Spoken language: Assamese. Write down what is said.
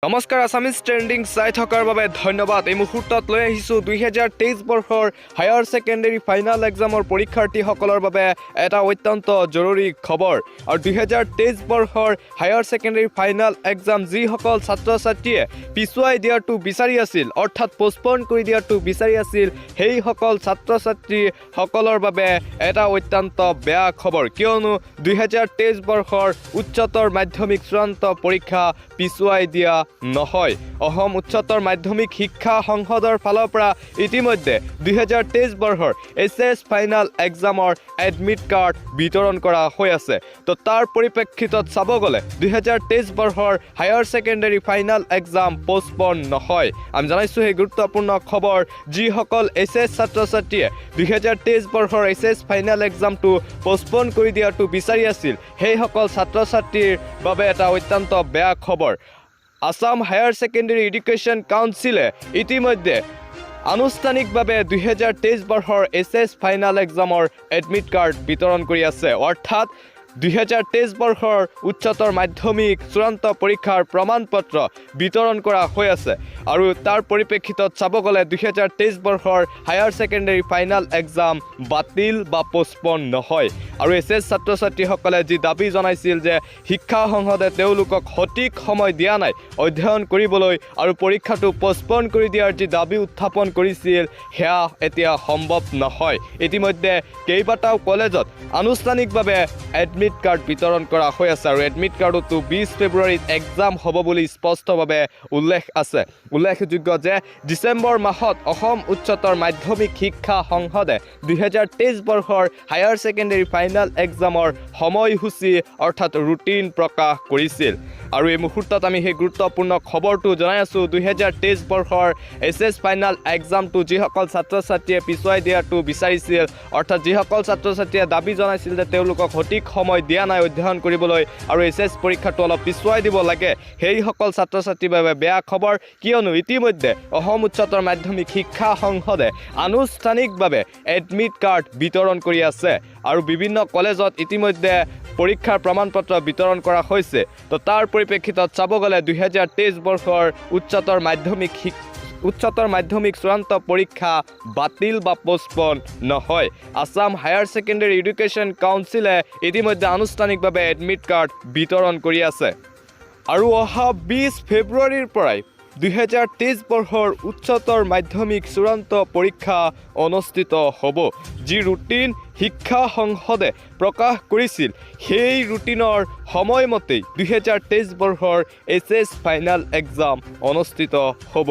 নমস্কাৰ আসামিজ ট্ৰেন্ডিং চাই থকাৰ বাবে ধন্যবাদ। এই মুহূৰ্তত লৈ আহিছোঁ 2023 বৰ্ষৰ হায়াৰ ছেকেণ্ডেৰী ফাইনেল এক্সামৰ পৰীক্ষাৰ্থীসকলৰ বাবে এটা অত্যন্ত জৰুৰী খবৰ। আৰু 2023 বৰ্ষৰ হায়াৰ ছেকেণ্ডেৰী ফাইনেল এক্সাম যিসকল ছাত্ৰ ছাত্ৰীয়ে পিছুৱাই দিয়াটো বিচাৰি আছিল, অৰ্থাৎ পোষ্টপন কৰি দিয়াটো বিচাৰি আছিল, সেইসকল ছাত্ৰ ছাত্ৰীসকলৰ বাবে এটা অত্যন্ত বেয়া খবৰ। কিয়নো 2023 বৰ্ষৰ উচ্চতৰ মাধ্যমিক চূড়ান্ত পৰীক্ষা পিছুৱাই দিয়া নহয়। অসম উচ্চতৰ মাধ্যমিক শিক্ষা সংসদৰ ফালৰ পৰা ইতিমধ্যে 2023 বৰ্ষৰ HS ফাইনেল এক্সামৰ এডমিট কাৰ্ড বিতৰণ কৰা হৈ আছে। তো তাৰ পৰিপ্ৰেক্ষিতত চাব গ'লে 2023 বৰ্ষৰ হায়াৰ ছেকেণ্ডেৰী ফাইনেল এক্সাম পোষ্টপন নহয়। আমি জানাইছোঁ সেই গুৰুত্বপূৰ্ণ খবৰ, যিসকল HS ছাত্ৰ ছাত্ৰীয়ে 2023 বৰ্ষৰ HS ফাইনেল এক্সামটো পোষ্টপন কৰি দিয়াটো বিচাৰি আছিল, সেইসকল ছাত্ৰ ছাত্ৰীৰ বাবে এটা অত্যন্ত বেয়া খবৰ। আসাম হায়াৰ ছেকেণ্ডেৰী এডুকেশ্যন কাউন্সিলে ইতিমধ্যে আনুষ্ঠানিকভাৱে 2023 বৰ্ষৰ HS ফাইনেল এক্সামৰ এডমিট কাৰ্ড বিতৰণ কৰি আছে। অৰ্থাৎ 2023 বৰ্ষৰ উচ্চতৰ মাধ্যমিক চূড়ান্ত পৰীক্ষাৰ প্ৰমাণপত্ৰ বিতৰণ কৰা হৈ আছে। আৰু তাৰ পৰিপ্ৰেক্ষিতত চাব গ'লে 2023 বৰ্ষৰ হায়াৰ ছেকেণ্ডেৰী ফাইনেল এক্সাম বাতিল বা পোষ্টপন নহয়। আৰু HS ছাত্ৰ ছাত্ৰীসকলে যি দাবী জনাইছিল যে শিক্ষা সংসদে তেওঁলোকক সঠিক সময় দিয়া নাই অধ্যয়ন কৰিবলৈ আৰু পৰীক্ষাটো পোষ্টপন কৰি দিয়াৰ যি দাবী উত্থাপন কৰিছিল, সেয়া এতিয়া সম্ভৱ নহয়। ইতিমধ্যে কেইবাটাও কলেজত আনুষ্ঠানিকভাৱে এডমিট কাৰ্ড বিতৰণ কৰা হৈ আছে। আৰু এডমিট কাৰ্ডতো 20 ফেব্ৰুৱাৰীত এক্সাম হ'ব বুলি স্পষ্টভাৱে উল্লেখ আছে। উল্লেখযোগ্য যে ডিচেম্বৰ মাহত অসম উচ্চতৰ মাধ্যমিক শিক্ষা সংসদে 2023 বৰ্ষৰ হায়াৰ ছেকেণ্ডেৰী ফাইনেল এক্সামৰ সময়সূচী অৰ্থাৎ ৰুটিন প্ৰকাশ কৰিছিল। আৰু এই মুহূৰ্তত আমি সেই গুৰুত্বপূৰ্ণ খবৰটো জনাই আছোঁ। 2023 বৰ্ষৰ HS ফাইনেল এক্সামটো যিসকল ছাত্ৰ ছাত্ৰীয়ে পিছুৱাই দিয়াটো বিচাৰিছিল, অৰ্থাৎ যিসকল ছাত্ৰ ছাত্ৰীয়ে দাবী জনাইছিল যে তেওঁলোকক সঠিক সময় দিয়া নাই অধ্যয়ন কৰিবলৈ আৰু HS পৰীক্ষাটো অলপ পিছুৱাই দিব লাগে, সেইসকল ছাত্ৰ ছাত্ৰীৰ বাবে বেয়া খবৰ। কিয়নো ইতিমধ্যে অসম উচ্চতৰ মাধ্যমিক শিক্ষা সংসদে আনুষ্ঠানিকভাৱে এডমিট কাৰ্ড বিতৰণ কৰি আছে। আৰু বিভিন্ন কলেজত ইতিমধ্যে পৰীক্ষাৰ প্ৰমাণপত্ৰ বিতৰণ কৰা হৈছে। তো তাৰ পৰিপ্ৰেক্ষিতত চাব গ'লে 2023 বৰ্ষৰ উচ্চতৰ মাধ্যমিক চূড়ান্ত পৰীক্ষা বাতিল বা পোষ্টপন নহয়। আসাম হায়াৰ ছেকেণ্ডেৰী এডুকেশ্যন কাউন্সিলে ইতিমধ্যে আনুষ্ঠানিকভাৱে এডমিট কাৰ্ড বিতৰণ কৰি আছে। আৰু অহা 20 ফেব্ৰুৱাৰীৰ পৰাই 2023 বৰ্ষৰ উচ্চতৰ মাধ্যমিক চূড়ান্ত পৰীক্ষা অনুষ্ঠিত হ'ব। যি ৰুটিন শিক্ষা সংসদে প্ৰকাশ কৰিছিল, সেই ৰুটিনৰ সময়মতেই 2023 বৰ্ষৰ HS ফাইনেল এক্সাম অনুষ্ঠিত হ'ব।